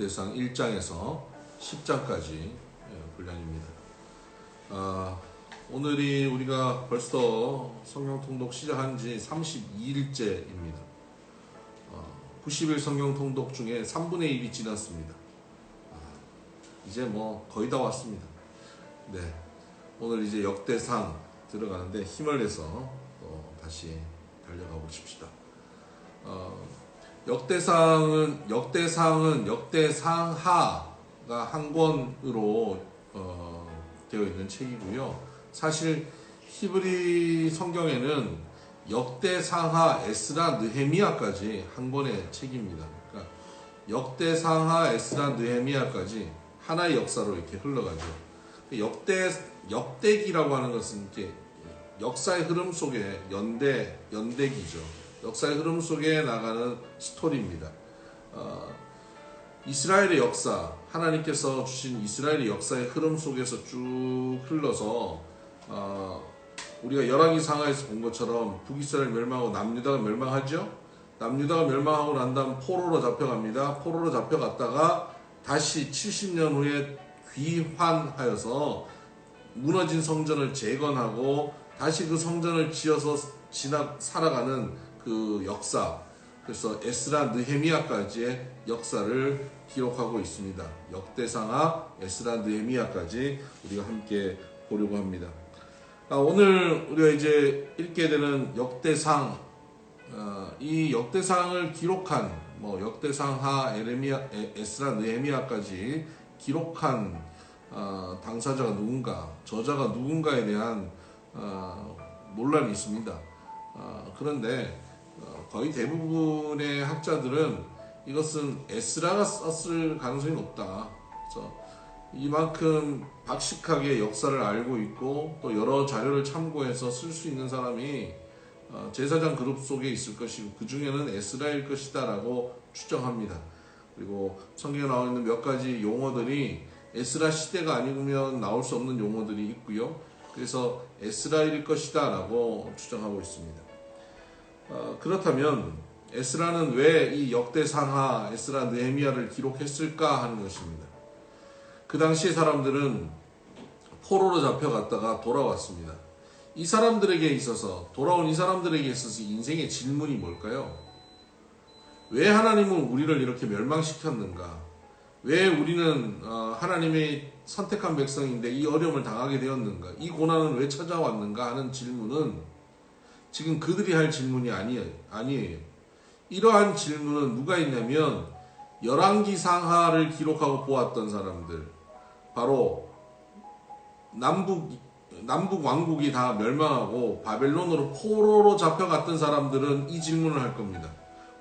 역대상 1장에서 10장까지 분량입니다. 오늘이 우리가 벌써 성경 통독 시작한 지 32일째입니다. 90일 성경 통독 중에 3분의 1이 지났습니다. 이제 뭐 거의 다 왔습니다. 네, 오늘 이제 역대상 들어가는데 힘을 내서 다시 달려가 보십시다. 역대상은 역대상하가 한 권으로 되어 있는 책이고요. 사실 히브리 성경에는 역대상하, 에스라, 느헤미야까지 한 권의 책입니다. 그러니까 역대상하, 에스라, 느헤미야까지 하나의 역사로 이렇게 흘러가죠. 역대기라고 하는 것은 이렇게 역사의 흐름 속에 연대기죠. 역사의 흐름 속에 나가는 스토리입니다. 이스라엘의 역사, 하나님께서 주신 이스라엘의 역사의 흐름 속에서 쭉 흘러서 우리가 열왕기상하에서 본 것처럼 북이스라엘 멸망하고 남유다가 멸망하죠. 남유다가 멸망하고 난 다음 포로로 잡혀갑니다. 포로로 잡혀갔다가 다시 70년 후에 귀환하여서 무너진 성전을 재건하고 다시 그 성전을 지어서 살아가는 그 역사, 그래서 에스라, 느헤미야까지의 역사를 기록하고 있습니다. 역대상하, 에스라, 느헤미야까지 우리가 함께 보려고 합니다. 오늘 우리가 이제 읽게 되는 역대상, 이 역대상을 기록한 역대상하, 에스라, 느헤미야까지 기록한 당사자가 누군가, 저자가 누군가에 대한 논란이 있습니다. 그런데 거의 대부분의 학자들은 이것은 에스라가 썼을 가능성이 높다. 그래서 이만큼 박식하게 역사를 알고 있고 또 여러 자료를 참고해서 쓸 수 있는 사람이 제사장 그룹 속에 있을 것이고 그 중에는 에스라일 것이다 라고 추정합니다. 그리고 성경에 나와 있는 몇 가지 용어들이 에스라 시대가 아니면 나올 수 없는 용어들이 있고요. 그래서 에스라일 것이다 라고 추정하고 있습니다. 그렇다면 에스라는 왜 이 역대상하, 에스라, 느헤미야를 기록했을까 하는 것입니다. 그 당시의 사람들은 포로로 잡혀갔다가 돌아왔습니다. 이 사람들에게 있어서, 돌아온 이 사람들에게 있어서 인생의 질문이 뭘까요? 왜 하나님은 우리를 이렇게 멸망시켰는가? 왜 우리는 하나님의 선택한 백성인데 이 어려움을 당하게 되었는가? 이 고난은 왜 찾아왔는가 하는 질문은 지금 그들이 할 질문이 아니에요. 이러한 질문은 누가 했냐면 열왕기상하를 기록하고 보았던 사람들, 바로 남북 왕국이 다 멸망하고 바벨론으로 포로로 잡혀갔던 사람들은 이 질문을 할 겁니다.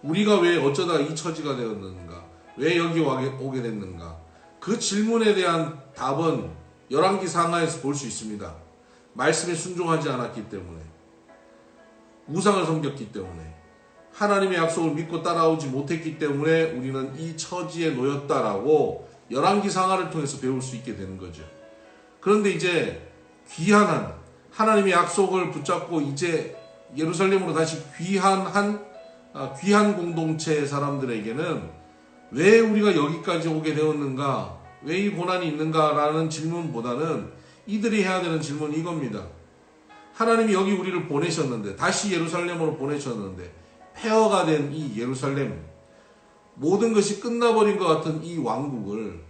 우리가 왜 어쩌다 이 처지가 되었는가? 왜 여기 오게 됐는가? 그 질문에 대한 답은 열왕기상하에서 볼 수 있습니다. 말씀에 순종하지 않았기 때문에, 우상을 섬겼기 때문에, 하나님의 약속을 믿고 따라오지 못했기 때문에 우리는 이 처지에 놓였다라고 열왕기상하를 통해서 배울 수 있게 되는 거죠. 그런데 이제 귀환한 하나님의 약속을 붙잡고 이제 예루살렘으로 다시 귀환한 귀한 공동체의 사람들에게는 왜 우리가 여기까지 오게 되었는가, 왜 이 고난이 있는가라는 질문보다는 이들이 해야 되는 질문이 이겁니다. 하나님이 여기 우리를 보내셨는데, 다시 예루살렘으로 보내셨는데, 폐허가 된 이 예루살렘, 모든 것이 끝나버린 것 같은 이 왕국을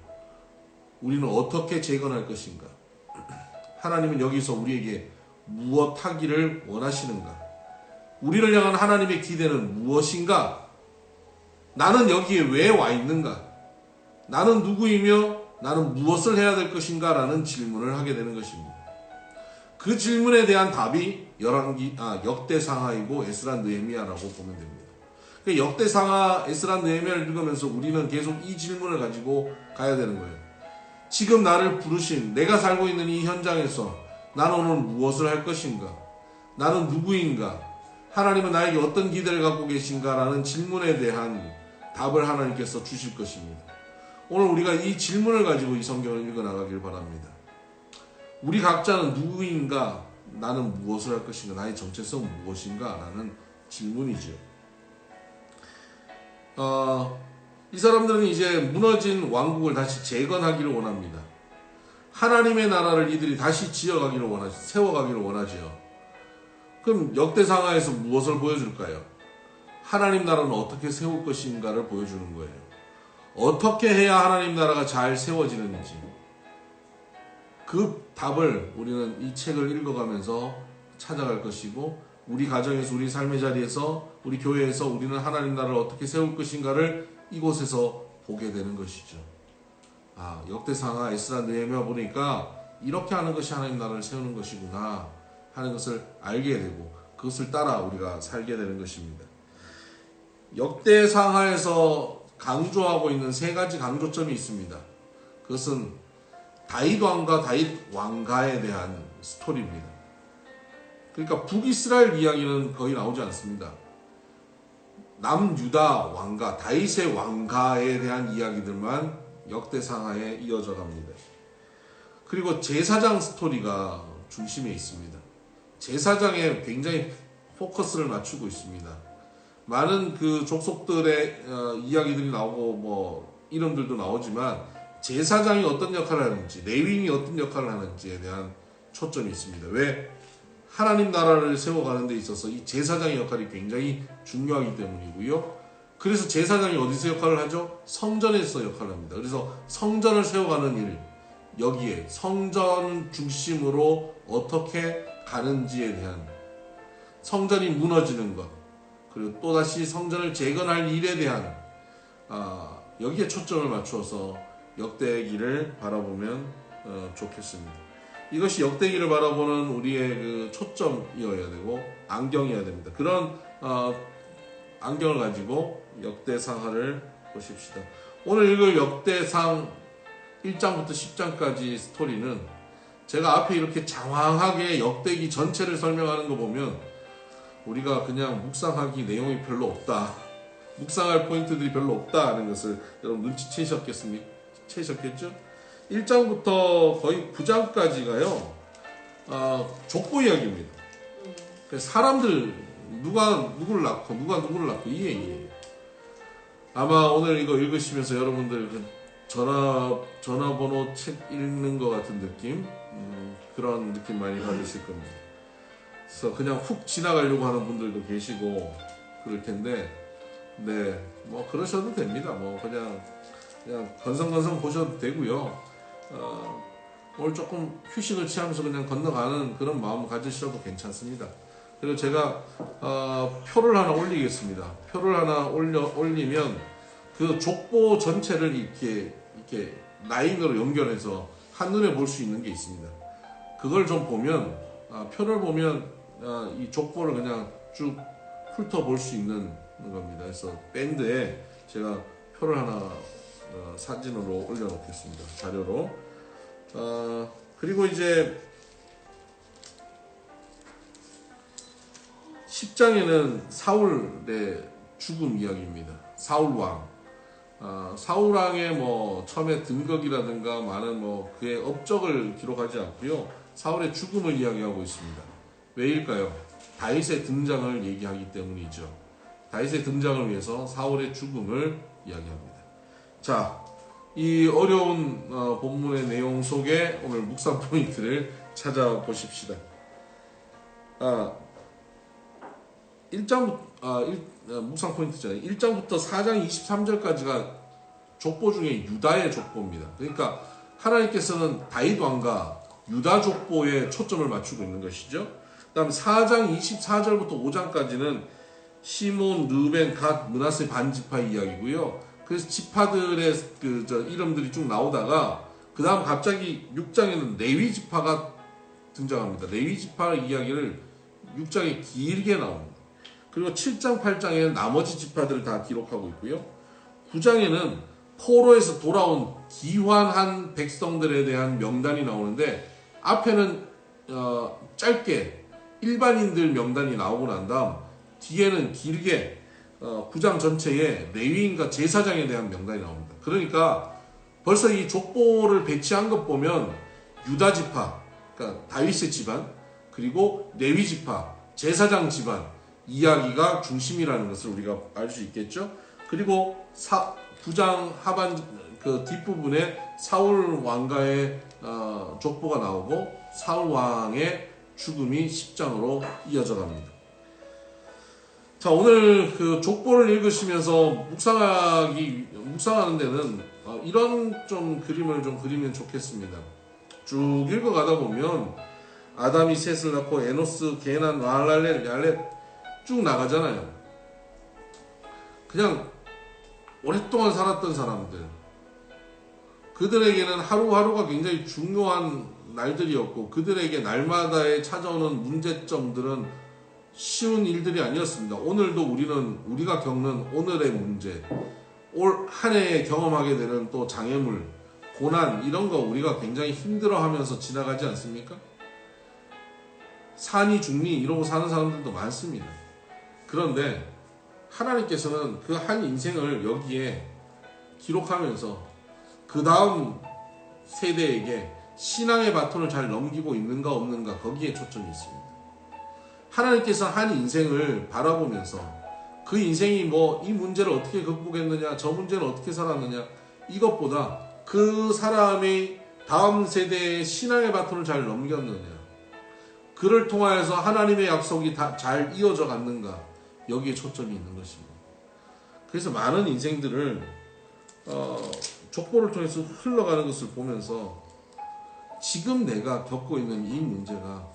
우리는 어떻게 재건할 것인가? 하나님은 여기서 우리에게 무엇 하기를 원하시는가? 우리를 향한 하나님의 기대는 무엇인가? 나는 여기에 왜 와 있는가? 나는 누구이며 나는 무엇을 해야 될 것인가? 라는 질문을 하게 되는 것입니다. 그 질문에 대한 답이 역대상하이고 에스라, 느헤미야라고 보면 됩니다. 역대상하, 에스라, 느헤미야를 읽으면서 우리는 계속 이 질문을 가지고 가야 되는 거예요. 지금 나를 부르신, 내가 살고 있는 이 현장에서 나는 오늘 무엇을 할 것인가? 나는 누구인가? 하나님은 나에게 어떤 기대를 갖고 계신가? 라는 질문에 대한 답을 하나님께서 주실 것입니다. 오늘 우리가 이 질문을 가지고 이 성경을 읽어나가길 바랍니다. 우리 각자는 누구인가? 나는 무엇을 할 것인가? 나의 정체성은 무엇인가? 라는 질문이죠. 이 사람들은 이제 무너진 왕국을 다시 재건하기를 원합니다. 하나님의 나라를 이들이 다시 지어가기를 원하죠. 세워가기를 원하지요. 그럼 역대상하에서 무엇을 보여줄까요? 하나님 나라는 어떻게 세울 것인가를 보여주는 거예요. 어떻게 해야 하나님 나라가 잘 세워지는지 그 답을 우리는 이 책을 읽어가면서 찾아갈 것이고, 우리 가정에서, 우리 삶의 자리에서, 우리 교회에서 우리는 하나님 나라를 어떻게 세울 것인가를 이곳에서 보게 되는 것이죠. 역대상하, 에스라, 느헤미야 보니까 이렇게 하는 것이 하나님 나라를 세우는 것이구나 하는 것을 알게 되고, 그것을 따라 우리가 살게 되는 것입니다. 역대상하에서 강조하고 있는 세 가지 강조점이 있습니다. 그것은 다윗 왕과 다윗 왕가에 대한 스토리입니다. 그러니까 북이스라엘 이야기는 거의 나오지 않습니다. 남유다 왕가, 다윗의 왕가에 대한 이야기들만 역대상하에 이어져 갑니다. 그리고 제사장 스토리가 중심에 있습니다. 제사장에 굉장히 포커스를 맞추고 있습니다. 많은 그 족속들의 이야기들이 나오고 뭐 이름들도 나오지만 제사장이 어떤 역할을 하는지, 레위인이 어떤 역할을 하는지에 대한 초점이 있습니다. 왜? 하나님 나라를 세워가는 데 있어서 이 제사장의 역할이 굉장히 중요하기 때문이고요. 그래서 제사장이 어디서 역할을 하죠? 성전에서 역할을 합니다. 그래서 성전을 세워가는 일, 여기에 성전 중심으로 어떻게 가는지에 대한, 성전이 무너지는 것, 그리고 또다시 성전을 재건할 일에 대한 여기에 초점을 맞추어서 역대기를 바라보면 좋겠습니다. 이것이 역대기를 바라보는 우리의 그 초점이어야 되고 안경이어야 됩니다. 그런 안경을 가지고 역대상하를 보십시다. 오늘 읽을 역대상 1장부터 10장까지 스토리는 제가 앞에 이렇게 장황하게 역대기 전체를 설명하는 거 보면 우리가 그냥 묵상하기 내용이 별로 없다, 묵상할 포인트들이 별로 없다 하는 것을 여러분 눈치채셨겠죠? 1장부터 거의 9장까지가요 족보 이야기입니다. 사람들 누가 누구를 낳고 누가 누구를 낳고 이 얘기예요. 아마 오늘 이거 읽으시면서 여러분들 그 전화번호 책 읽는 것 같은 느낌, 그런 느낌 많이 받으실 겁니다. 그래서 그냥 훅 지나가려고 하는 분들도 계시고 그럴 텐데, 네, 뭐 그러셔도 됩니다. 뭐 그냥 건성건성 보셔도 되고요. 오늘 조금 휴식을 취하면서 그냥 건너가는 그런 마음을 가지셔도 괜찮습니다. 그리고 제가 표를 하나 올리겠습니다. 표를 하나 올리면 그 족보 전체를 이렇게 라인으로 연결해서 한눈에 볼 수 있는 게 있습니다. 그걸 좀 보면, 표를 보면 이 족보를 그냥 쭉 훑어볼 수 있는 겁니다. 그래서 밴드에 제가 표를 하나 사진으로 올려놓겠습니다. 자료로. 그리고 이제 10장에는 사울의 죽음 이야기입니다. 사울왕. 사울왕의 뭐 처음에 등극이라든가 많은 뭐 그의 업적을 기록하지 않고요. 사울의 죽음을 이야기하고 있습니다. 왜일까요? 다윗의 등장을 얘기하기 때문이죠. 다윗의 등장을 위해서 사울의 죽음을 이야기합니다. 자, 이 어려운 본문의 내용 속에 오늘 묵상 포인트를 찾아보십시다. 1장 포인트잖아요. 1장부터 4장 23절까지가 족보 중에 유다의 족보입니다. 그러니까 하나님께서는 다윗 왕과 유다 족보에 초점을 맞추고 있는 것이죠. 그 다음 4장 24절부터 5장까지는 시몬, 르벤, 갓, 므낫세 반지파 이야기고요. 그래서 지파들의 이름들이 쭉 나오다가 그 다음 갑자기 6장에는 레위 지파가 등장합니다. 레위 지파 이야기를 6장에 길게 나옵니다. 그리고 7장, 8장에는 나머지 지파들을 다 기록하고 있고요. 9장에는 포로에서 돌아온 기환한 백성들에 대한 명단이 나오는데, 앞에는 짧게 일반인들 명단이 나오고 난 다음 뒤에는 길게 9장 전체에 레위인과 제사장에 대한 명단이 나옵니다. 그러니까 벌써 이 족보를 배치한 것 보면 유다 지파, 그러니까 다윗의 집안, 그리고 레위 지파, 제사장 집안 이야기가 중심이라는 것을 우리가 알 수 있겠죠. 그리고 9장 하반 그 뒷부분에 사울 왕가의 족보가 나오고 사울 왕의 죽음이 10장으로 이어져 갑니다. 자, 오늘 그 족보를 읽으시면서 묵상하는 데는 이런 좀 그림을 좀 그리면 좋겠습니다. 쭉 읽어가다 보면 아담이 셋을 낳고 에노스, 게난, 마할랄렐, 얄렛 쭉 나가잖아요. 그냥 오랫동안 살았던 사람들, 그들에게는 하루하루가 굉장히 중요한 날들이었고 그들에게 날마다에 찾아오는 문제점들은 쉬운 일들이 아니었습니다. 오늘도 우리가 겪는 오늘의 문제, 올 한 해에 경험하게 되는 또 장애물, 고난 이런 거 우리가 굉장히 힘들어하면서 지나가지 않습니까? 산이 죽니 이러고 사는 사람들도 많습니다. 그런데 하나님께서는 그 한 인생을 여기에 기록하면서 그 다음 세대에게 신앙의 바톤을 잘 넘기고 있는가 없는가 거기에 초점이 있습니다. 하나님께서 한 인생을 바라보면서 그 인생이 뭐 이 문제를 어떻게 극복했느냐 저 문제를 어떻게 살았느냐 이것보다 그 사람이 다음 세대에 신앙의 바톤을 잘 넘겼느냐 그를 통하여서 하나님의 약속이 다 잘 이어져 갔는가 여기에 초점이 있는 것입니다. 그래서 많은 인생들을 족보를 통해서 흘러가는 것을 보면서 지금 내가 겪고 있는 이 문제가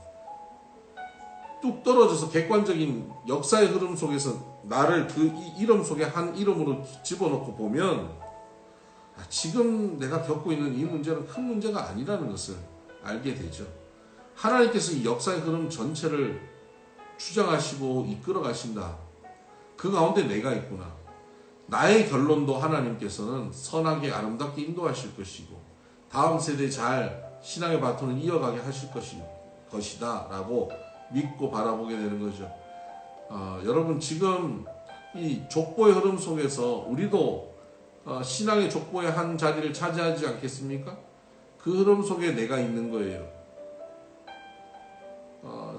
뚝 떨어져서 객관적인 역사의 흐름 속에서 나를 그 이름 속에 한 이름으로 집어넣고 보면 지금 내가 겪고 있는 이 문제는 큰 문제가 아니라는 것을 알게 되죠. 하나님께서 이 역사의 흐름 전체를 추정하시고 이끌어 가신다. 그 가운데 내가 있구나. 나의 결론도 하나님께서는 선하게 아름답게 인도하실 것이고 다음 세대에 잘 신앙의 바톤을 이어가게 하실 것이다 라고 믿고 바라보게 되는 거죠. 여러분 지금 이 족보의 흐름 속에서 우리도 신앙의 족보의 한 자리를 차지하지 않겠습니까? 그 흐름 속에 내가 있는 거예요.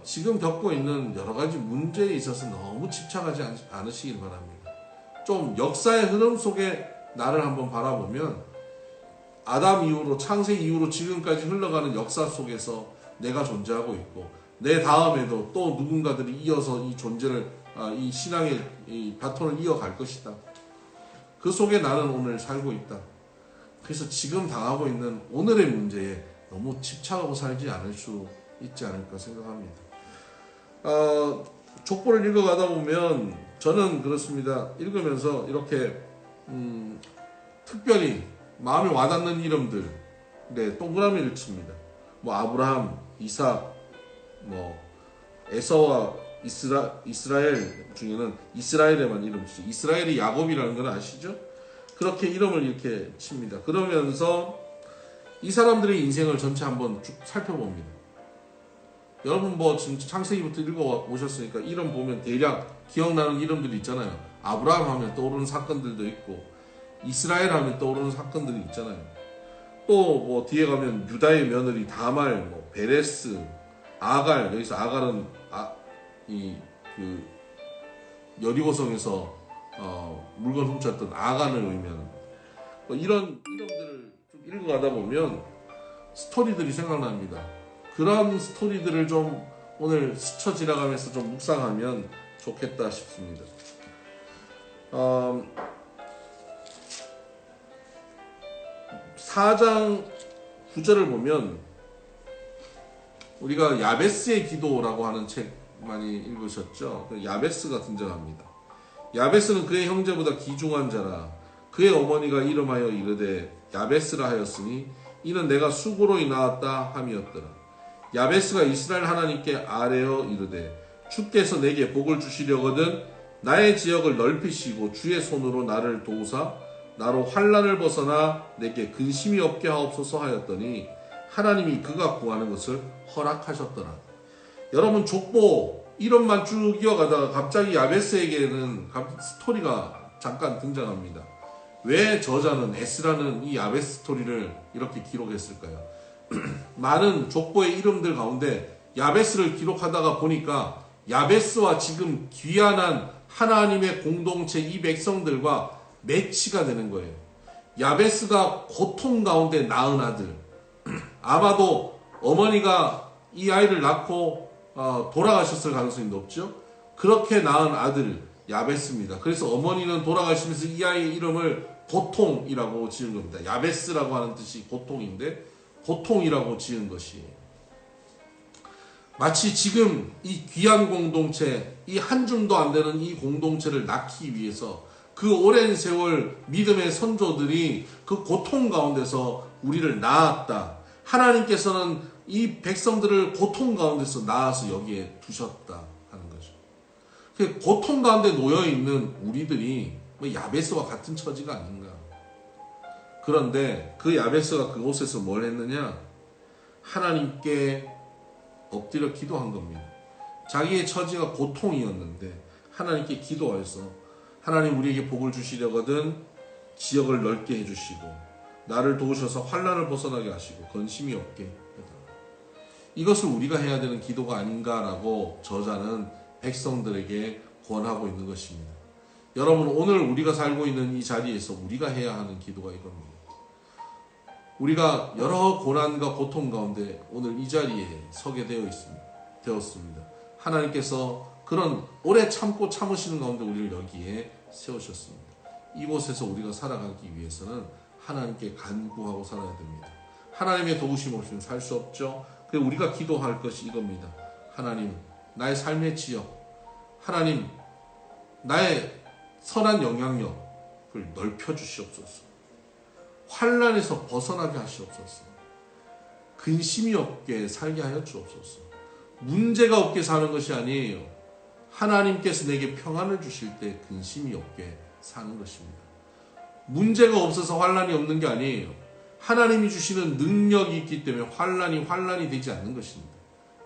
지금 겪고 있는 여러 가지 문제에 있어서 너무 집착하지 않으시길 바랍니다. 좀 역사의 흐름 속에 나를 한번 바라보면 아담 이후로 창세 이후로 지금까지 흘러가는 역사 속에서 내가 존재하고 있고 내 다음에도 또 누군가들이 이어서 이 존재를 이 신앙의 이 바톤을 이어갈 것이다. 그 속에 나는 오늘 살고 있다. 그래서 지금 당하고 있는 오늘의 문제에 너무 집착하고 살지 않을 수 있지 않을까 생각합니다. 족보를 읽어가다 보면 저는 그렇습니다. 읽으면서 이렇게 특별히 마음에 와닿는 이름들 동그라미를 칩니다. 뭐 아브라함, 이삭, 뭐 에서와 이스라엘 중에는 이스라엘에만 이름 쓰죠. 이스라엘이 야곱이라는 건 아시죠? 그렇게 이름을 이렇게 칩니다. 그러면서 이 사람들의 인생을 전체 한번 쭉 살펴봅니다. 여러분 뭐 지금 창세기부터 읽어오셨으니까 이름 보면 대략 기억나는 이름들이 있잖아요. 아브라함 하면 떠오르는 사건들도 있고 이스라엘 하면 떠오르는 사건들이 있잖아요. 또 뭐 뒤에 가면 유다의 며느리 다말, 뭐 베레스, 아갈, 여기서 아갈은 그 여리고성에서 물건 훔쳤던 아간을 의미하는 뭐 이런 이름들을 좀 읽어가다 보면 스토리들이 생각납니다. 그런 스토리들을 좀 오늘 스쳐 지나가면서 좀 묵상하면 좋겠다 싶습니다. 4장 9절을 보면 우리가 야베스의 기도라고 하는 책 많이 읽으셨죠? 야베스가 등장합니다. 야베스는 그의 형제보다 귀중한 자라. 그의 어머니가 이름하여 이르되 야베스라 하였으니 이는 내가 수고로 낳았다 함이었더라. 야베스가 이스라엘 하나님께 아뢰어 이르되 주께서 내게 복을 주시려거든 나의 지역을 넓히시고 주의 손으로 나를 도우사 나로 환난을 벗어나 내게 근심이 없게 하옵소서 하였더니 하나님이 그가 구하는 것을 허락하셨더라. 여러분 족보 이름만 쭉 이어가다가 갑자기 야베스에게는 스토리가 잠깐 등장합니다. 왜 저자는 에스라는 이 야베스 스토리를 이렇게 기록했을까요? 많은 족보의 이름들 가운데 야베스를 기록하다가 보니까 야베스와 지금 귀환한 하나님의 공동체 이 백성들과 매치가 되는 거예요. 야베스가 고통 가운데 낳은 아들, 아마도 어머니가 이 아이를 낳고 돌아가셨을 가능성이 높죠. 그렇게 낳은 아들 야베스입니다. 그래서 어머니는 돌아가시면서 이 아이의 이름을 고통이라고 지은 겁니다. 야베스라고 하는 뜻이 고통인데 고통이라고 지은 것이에요. 마치 지금 이 귀한 공동체, 이 한 줌도 안 되는 이 공동체를 낳기 위해서 그 오랜 세월 믿음의 선조들이 그 고통 가운데서 우리를 낳았다. 하나님께서는 이 백성들을 고통 가운데서 낳아서 여기에 두셨다 하는 거죠. 그 고통 가운데 놓여 있는 우리들이 야베스와 같은 처지가 아닌가. 그런데 그 야베스가 그곳에서 뭘 했느냐? 하나님께 엎드려 기도한 겁니다. 자기의 처지가 고통이었는데 하나님께 기도하여서 하나님 우리에게 복을 주시려거든 지역을 넓게 해주시고 나를 도우셔서 환난을 벗어나게 하시고 근심이 없게 해달라. 이것을 우리가 해야 되는 기도가 아닌가라고 저자는 백성들에게 권하고 있는 것입니다. 여러분, 오늘 우리가 살고 있는 이 자리에서 우리가 해야 하는 기도가 이겁니다. 우리가 여러 고난과 고통 가운데 오늘 이 자리에 서게 되었습니다. 하나님께서 그런 오래 참고 참으시는 가운데 우리를 여기에 세우셨습니다. 이곳에서 우리가 살아가기 위해서는 하나님께 간구하고 살아야 됩니다. 하나님의 도우심 없이는 살 수 없죠. 그래서 우리가 기도할 것이 이겁니다. 하나님, 나의 삶의 지역, 하나님, 나의 선한 영향력을 넓혀 주시옵소서. 환난에서 벗어나게 하시옵소서. 근심이 없게 살게 하여 주옵소서. 문제가 없게 사는 것이 아니에요. 하나님께서 내게 평안을 주실 때 근심이 없게 사는 것입니다. 문제가 없어서 환난이 없는 게 아니에요. 하나님이 주시는 능력이 있기 때문에 환난이 되지 않는 것입니다.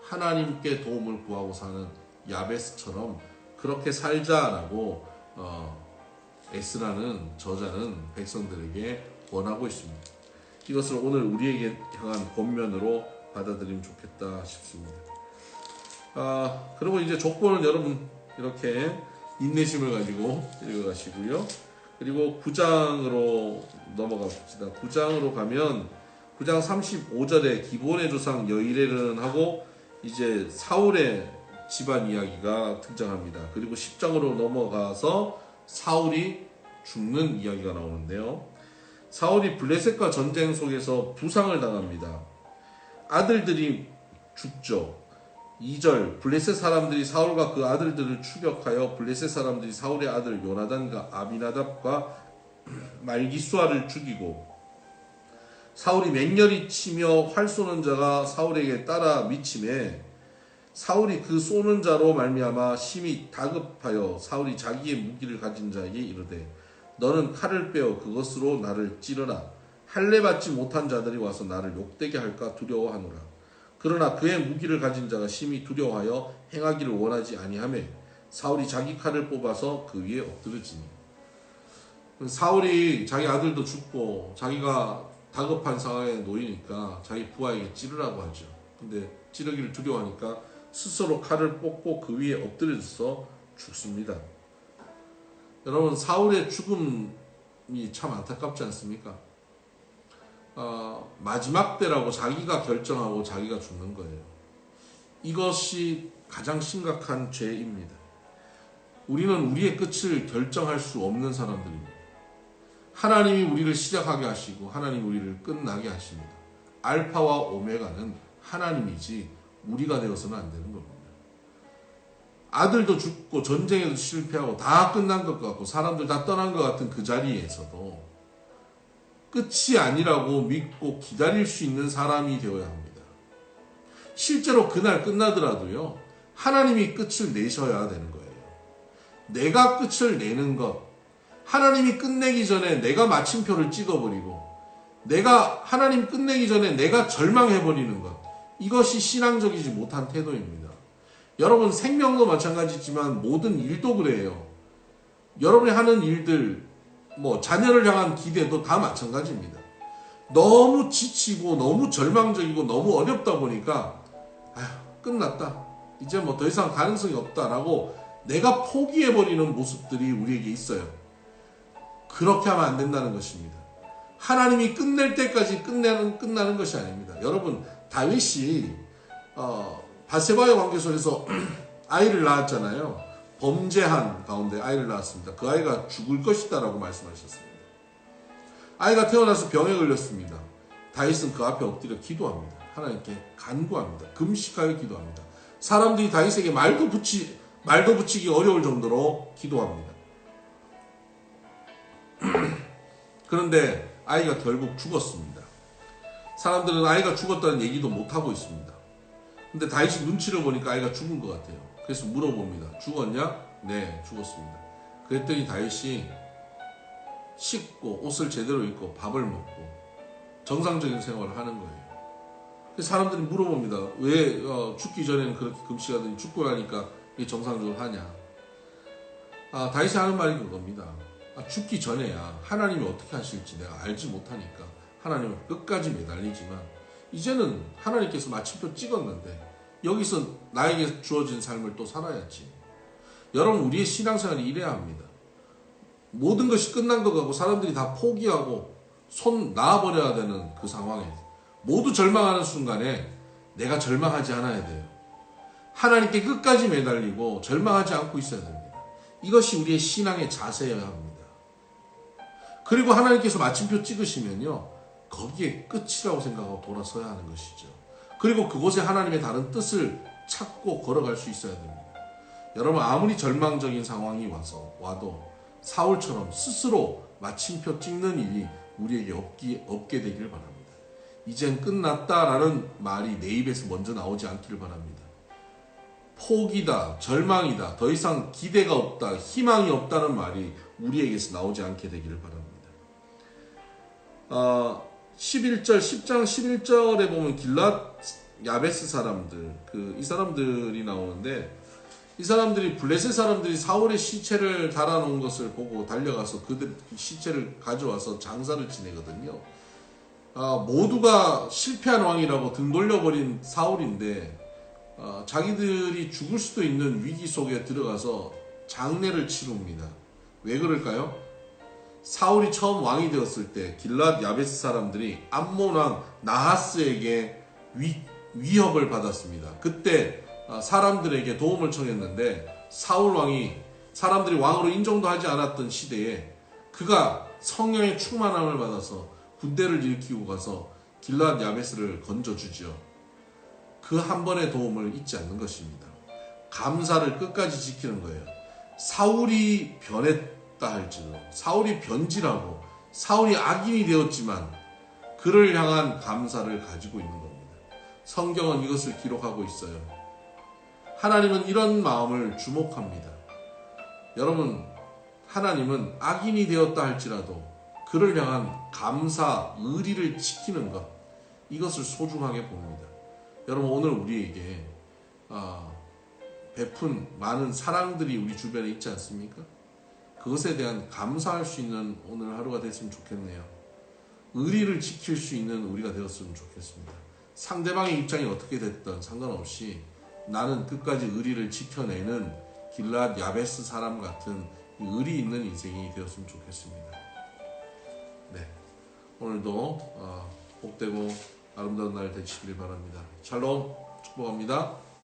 하나님께 도움을 구하고 사는 야베스처럼 그렇게 살자라고 에스라는 저자는 백성들에게 권하고 있습니다. 이것을 오늘 우리에게 향한 권면으로 받아들이면 좋겠다 싶습니다. 그리고 이제 족보는 여러분 이렇게 인내심을 가지고 읽어가시고요. 그리고 9장으로 넘어갑시다. 9장으로 가면 9장 35절에 기브온의 조상 여이렐은 하고 이제 사울의 집안 이야기가 등장합니다. 그리고 10장으로 넘어가서 사울이 죽는 이야기가 나오는데요. 사울이 블레셋과 전쟁 속에서 부상을 당합니다. 아들들이 죽죠. 2절 블레셋 사람들이 사울과 그 아들들을 추격하여 블레셋 사람들이 사울의 아들 요나단과 아비나답과 말기수아를 죽이고 사울이 맹렬히 치며 활 쏘는 자가 사울에게 따라 미침에 사울이 그 쏘는 자로 말미암아 심히 다급하여 사울이 자기의 무기를 가진 자에게 이르되 너는 칼을 빼어 그것으로 나를 찌르라. 할례 받지 못한 자들이 와서 나를 욕되게 할까 두려워하노라. 그러나 그의 무기를 가진 자가 심히 두려워하여 행하기를 원하지 아니하매 사울이 자기 칼을 뽑아서 그 위에 엎드러지니. 사울이 자기 아들도 죽고 자기가 다급한 상황에 놓이니까 자기 부하에게 찌르라고 하죠. 근데 찌르기를 두려워하니까 스스로 칼을 뽑고 그 위에 엎드려서 죽습니다. 여러분, 사울의 죽음이 참 안타깝지 않습니까? 마지막 때라고 자기가 결정하고 자기가 죽는 거예요. 이것이 가장 심각한 죄입니다. 우리는 우리의 끝을 결정할 수 없는 사람들입니다. 하나님이 우리를 시작하게 하시고 하나님이 우리를 끝나게 하십니다. 알파와 오메가는 하나님이지 우리가 되어서는 안 되는 겁니다. 아들도 죽고 전쟁에도 실패하고 다 끝난 것 같고 사람들 다 떠난 것 같은 그 자리에서도 끝이 아니라고 믿고 기다릴 수 있는 사람이 되어야 합니다. 실제로 그날 끝나더라도요, 하나님이 끝을 내셔야 되는 거예요. 내가 끝을 내는 것, 하나님이 끝내기 전에 내가 마침표를 찍어버리고 내가 하나님 끝내기 전에 내가 절망해버리는 것, 이것이 신앙적이지 못한 태도입니다. 여러분, 생명도 마찬가지지만 모든 일도 그래요. 여러분이 하는 일들, 자녀를 향한 기대도 다 마찬가지입니다. 너무 지치고 너무 절망적이고 너무 어렵다 보니까 끝났다. 이제 더 이상 가능성이 없다라고 내가 포기해버리는 모습들이 우리에게 있어요. 그렇게 하면 안 된다는 것입니다. 하나님이 끝낼 때까지 끝나는 것이 아닙니다. 여러분, 다윗이 바세바의 관계 속에서 아이를 낳았잖아요. 범죄한 가운데 아이를 낳았습니다. 그 아이가 죽을 것이다 라고 말씀하셨습니다. 아이가 태어나서 병에 걸렸습니다. 다윗은 그 앞에 엎드려 기도합니다. 하나님께 간구합니다. 금식하여 기도합니다. 사람들이 다윗에게 말도 붙이기 어려울 정도로 기도합니다. 그런데 아이가 결국 죽었습니다. 사람들은 아이가 죽었다는 얘기도 못하고 있습니다. 근데 다윗이 눈치를 보니까 아이가 죽은 것 같아요. 그래서 물어봅니다. 죽었냐? 네, 죽었습니다. 그랬더니 다윗이 씻고 옷을 제대로 입고 밥을 먹고 정상적인 생활을 하는 거예요. 그래서 사람들이 물어봅니다. 왜 죽기 전에는 그렇게 금식하더니 죽고 나니까 이게 정상적으로 하냐? 다윗이 하는 말이 그겁니다. 죽기 전에야 하나님이 어떻게 하실지 내가 알지 못하니까 하나님은 끝까지 매달리지만 이제는 하나님께서 마침표 찍었는데 여기서 나에게 주어진 삶을 또 살아야지. 여러분, 우리의 신앙생활이 이래야 합니다. 모든 것이 끝난 것 같고 사람들이 다 포기하고 손 놔버려야 되는 그 상황에 모두 절망하는 순간에 내가 절망하지 않아야 돼요. 하나님께 끝까지 매달리고 절망하지 않고 있어야 됩니다. 이것이 우리의 신앙의 자세여야 합니다. 그리고 하나님께서 마침표 찍으시면요, 거기에 끝이라고 생각하고 돌아서야 하는 것이죠. 그리고 그곳에 하나님의 다른 뜻을 찾고 걸어갈 수 있어야 됩니다. 여러분, 아무리 절망적인 상황이 와도 사울처럼 스스로 마침표 찍는 일이 우리에게 없게 되기를 바랍니다. 이젠 끝났다라는 말이 내 입에서 먼저 나오지 않기를 바랍니다. 포기다, 절망이다, 더 이상 기대가 없다, 희망이 없다는 말이 우리에게서 나오지 않게 되기를 바랍니다. 10장 11절에 보면 길랏 야베스 사람들, 이 사람들이 나오는데, 이 사람들이 블레셋 사람들이 사울의 시체를 달아놓은 것을 보고 달려가서 그들 시체를 가져와서 장사를 지내거든요. 모두가 실패한 왕이라고 등 돌려버린 사울인데 자기들이 죽을 수도 있는 위기 속에 들어가서 장례를 치릅니다. 왜 그럴까요? 사울이 처음 왕이 되었을 때 길랏 야베스 사람들이 암몬 왕 나하스에게 위협을 받았습니다. 그때 사람들에게 도움을 청했는데 사울 왕이 사람들이 왕으로 인정도 하지 않았던 시대에 그가 성령의 충만함을 받아서 군대를 일으키고 가서 길랏 야베스를 건져주죠. 그 한 번의 도움을 잊지 않는 것입니다. 감사를 끝까지 지키는 거예요. 사울이 변했다 할지라도, 사울이 변질하고 사울이 악인이 되었지만 그를 향한 감사를 가지고 있는 겁니다. 성경은 이것을 기록하고 있어요. 하나님은 이런 마음을 주목합니다. 여러분, 하나님은 악인이 되었다 할지라도 그를 향한 감사, 의리를 지키는 것, 이것을 소중하게 봅니다. 여러분, 오늘 우리에게 베푼 많은 사랑들이 우리 주변에 있지 않습니까? 그것에 대한 감사할 수 있는 오늘 하루가 됐으면 좋겠네요. 의리를 지킬 수 있는 우리가 되었으면 좋겠습니다. 상대방의 입장이 어떻게 됐든 상관없이 나는 끝까지 의리를 지켜내는 길랏 야베스 사람 같은 의리 있는 인생이 되었으면 좋겠습니다. 네, 오늘도 복되고 아름다운 날 되시길 바랍니다. 샬롬, 축복합니다.